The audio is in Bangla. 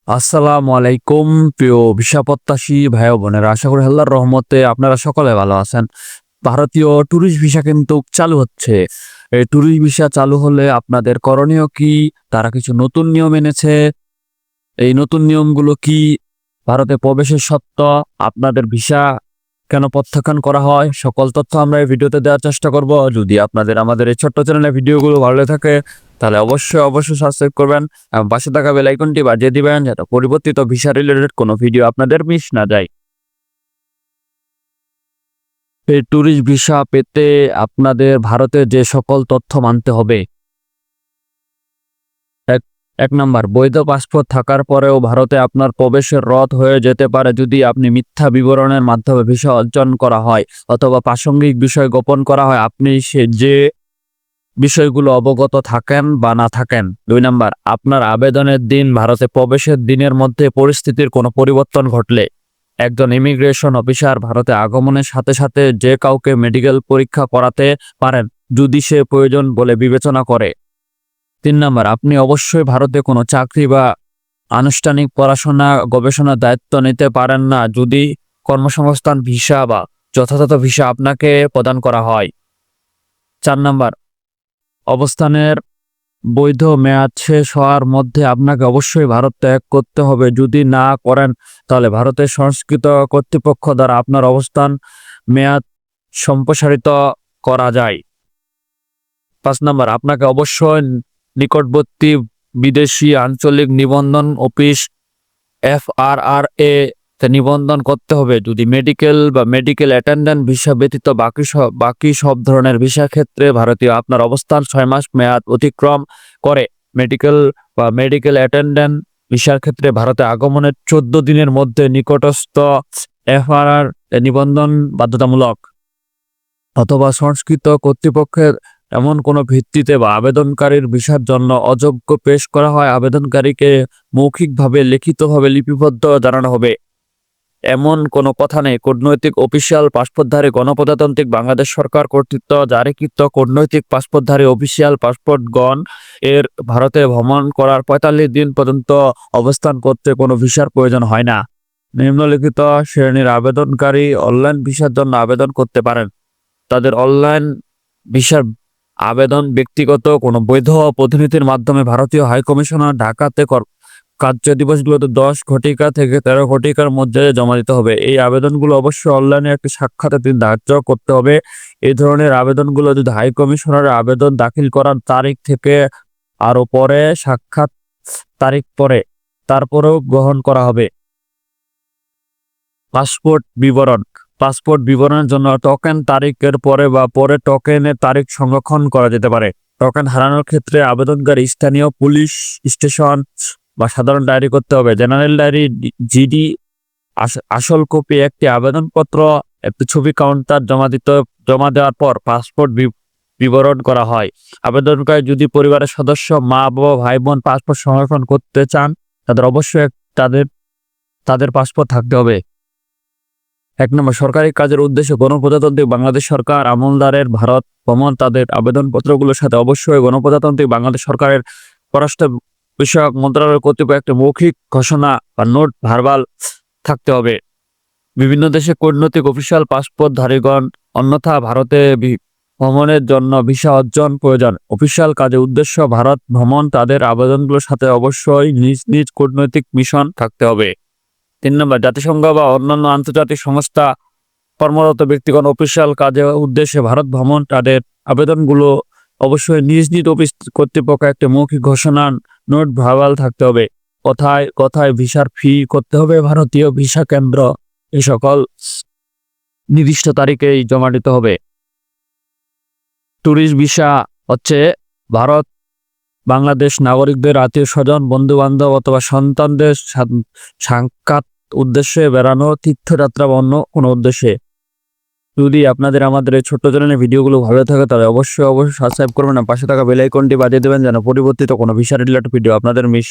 আসসালামু আলাইকুম প্রিয় ভিসা প্রত্যাশী ভাই ও বোনেরা, আশা করি আল্লাহর রহমতে আপনারা সকলে ভালো আছেন। ভারতীয় ট্যুরিস্ট ভিসা কিন্তু চালু হচ্ছে। এই ট্যুরিস্ট ভিসা চালু হলে আপনাদের করণীয় কি? তারা কিছু নতুন নিয়ম এনেছে। এই নতুন নিয়মগুলো কি? ভারতে প্রবেশের শর্ত, আপনাদের ভিসা কেন প্রত্যাখ্যান করা হয়, সকল তথ্য আমরা এই ভিডিওতে দেওয়ার চেষ্টা করব। যদি আপনাদের আমাদের এই ছোট্ট চ্যানেলের ভিডিওগুলো ভালো লেগে থাকে তাহলে অবশ্যই সাবস্ক্রাইব করবেন এবং পাশে থাকা বেল আইকনটি বাজিয়ে দিবেন যাতে পরিবর্তিত ভিসা রিলেটেড কোনো ভিডিও আপনাদের মিস না যায়। এই ট্যুরিস্ট ভিসা পেতে আপনাদের ভারতের যে সকল তথ্য মানতে হবে। এক নাম্বার, বৈধ পাসপোর্ট থাকার পরেও ভারতে আপনার প্রবেশের রদ হয়ে যেতে পারে যদি আপনি মিথ্যা বিবরণের মাধ্যমে ভিসা অর্জন করা হয় অথবা প্রাসঙ্গিক বিষয় গোপন করা হয়, আপনি যে বিষয়গুলো অবগত থাকেন বা না থাকেন। 2 নাম্বার, আপনার আবেদনের দিন ভারতে প্রবেশের দিনের মধ্যে পরিস্থিতির কোনো পরিবর্তন ঘটলে একজন ইমিগ্রেশন অফিসার ভারতে আগমনের সাথে সাথে যে কাউকে মেডিকেল পরীক্ষা করাতে পারেন যদি সে প্রয়োজন বলে বিবেচনা করে। 3 নাম্বার, আপনি অবশ্যই ভারতে কোনো চাকরি বা আনুষ্ঠানিক পড়াশোনা গবেষণার দায়িত্ব নিতে পারেন না যদি কর্মসংস্থান ভিসা বা যথাযথ ভিসা আপনাকে প্রদান করা হয়। 4 নাম্বার, অবস্থানের বৈধ মেয়াদ শেষ হওয়ার মধ্যে আপনাকে অবশ্যই ভারত ত্যাগ করতে হবে। যদি না করেন তাহলে ভারতের সংস্কৃত কর্তৃপক্ষ দ্বারা আপনার অবস্থান মেয়াদ সম্প্রসারিত করা যায়। 5 নাম্বার, আপনাকে অবশ্যই নিকটবর্তী বিদেশি আঞ্চলিক নিবন্ধন অফিস FRRA তে নিবন্ধন করতে হবে। যদি মেডিকেল বা মেডিকেল অ্যাটেন্ডেন্ট ভিসা ব্যতীত বাকি সব ধরনের ভিসা ক্ষেত্রে ভারতীয় আপনার অবস্থান 6 মাস মেয়াদ অতিক্রম করে। মেডিকেল বা মেডিকেল অ্যাটেন্ডেন্ট ভিসার ক্ষেত্রে ভারতে আগমনের 14 দিনের মধ্যে নিকটস্থ FRR নিবন্ধন বাধ্যতামূলক অথবা সংস্কৃত কর্তৃপক্ষের এমন কোনো ভিত্তিতে বা আবেদনকারীর ভিসার জন্য অযোগ্য পেশ করা হয়, আবেদনকারীকে মৌখিকভাবে লিখিতভাবে লিপিবদ্ধ জানানো হবে। এমন কোনো কথা নেই। কূটনৈতিক অফিসিয়াল পাসপোর্টধারী গণপ্রজাতান্ত্রিক বাংলাদেশ সরকার কর্তৃক জারিকৃত কূটনৈতিক পাসপোর্টধারী অফিসিয়াল পাসপোর্টগণ এর ভারতে ভ্রমণ করার 45 দিন পর্যন্ত অবস্থান করতে কোনো ভিসার প্রয়োজন হয় না। নিম্নলিখিত শ্রেণীর আবেদনকারী অনলাইন ভিসার জন্য আবেদন করতে পারেন। তাদের অনলাইন ভিসার আবেদন ব্যক্তিগত কোনো বৈধ প্রতিনিধির মাধ্যমে ভারতীয় হাইকমিশনার ঢাকাতে কার্য দিবসগুলোতে 10 ঘটিকা থেকে 13 ঘটিকার মধ্যে জমা দিতে হবে। এই আবেদনগুলো অবশ্যই অনলাইনে একটি সাক্ষাতের দিন ধার্য করতে হবে। এই ধরনের আবেদনগুলো যদি হাইকমিশনারের আবেদন দাখিল করার তারিখ থেকে আরও পরে সাক্ষাৎ তারিখ পরে তারপরেও গ্রহণ করা হবে। পাসপোর্ট বিবরণের জন্য টোকেন তারিখের পরে বা পরে টোকেনের তারিখ সংরক্ষণ করা যেতে পারে। টোকেন হারানোর ক্ষেত্রে আবেদনকারী স্থানীয় পুলিশ স্টেশন বা সাধারণ ডায়েরি করতে হবে। জেনারেল ডায়েরি জিডি আসল কপি, একটি আবেদনপত্র, একটি ছবি কাউন্টার জমা দেওয়ার পর পাসপোর্ট বিবরণ করা হয়। আবেদনকারী যদি পরিবারের সদস্য মা বাবা ভাই বোন পাসপোর্ট সংরক্ষণ করতে চান তাদের অবশ্যই তাদের পাসপোর্ট থাকতে হবে। 1 নম্বর, সরকারি কাজের উদ্দেশ্যে গণপ্রজাতান্ত্রিক বাংলাদেশ সরকার আমলদারের ভারত ভ্রমণ তাদের আবেদনপত্রগুলোর সাথে অবশ্যই গণপ্রজাতান্ত্রিক বাংলাদেশ সরকারের পররাষ্ট্র বিষয়ক মন্ত্রণালয় কর্তৃপক্ষ একটি মৌখিক ঘোষণা বা নোট ভার্বাল থাকতে হবে। বিভিন্ন দেশে কূটনৈতিক অফিসিয়াল পাসপোর্টধারীগণ অন্যথা ভারতে ভ্রমণের জন্য ভিসা অর্জন প্রয়োজন। অফিসিয়াল কাজের উদ্দেশ্য ভারত ভ্রমণ তাদের আবেদনগুলোর সাথে অবশ্যই নিজ নিজ কূটনৈতিক মিশন থাকতে হবে। 3 নম্বর, জাতিসংঘ বা অন্যান্য আন্তর্জাতিক সংস্থা কর্মরত ব্যক্তিগণ অফিসিয়াল কাজের উদ্দেশ্যে ভারত ভ্রমণ তাদের আবেদনগুলো অবশ্যই নিজ নিজ অফিস কর্তৃপক্ষ একটি মৌখিক ঘোষণা নোট ভার্বাল থাকতে হবে। কোথায় ভিসার ফি করতে হবে, ভারতীয় ভিসা কেন্দ্র, এই সকল নির্দিষ্ট তারিখেই জমা দিতে হবে। ট্যুরিস্ট ভিসা হচ্ছে ভারত বাংলাদেশ নাগরিকদের আত্মীয় স্বজন বন্ধু বান্ধব অথবা সন্তানদের সাক্ষাৎ উদ্দেশ্যে বেড়ানো, তীর্থযাত্রা বা অন্য কোনো উদ্দেশ্যে। যদি আপনাদের আমাদের এই ছোট্ট চ্যানেলের ভিডিওগুলো ভালো থাকে তাহলে অবশ্যই সাবস্ক্রাইব করবেন আর পাশে থাকা বেল আইকনটি বাজিয়ে দেবেন যেন পরিবর্তিত কোনো ভিসা রিলেটেড ভিডিও আপনাদের মিস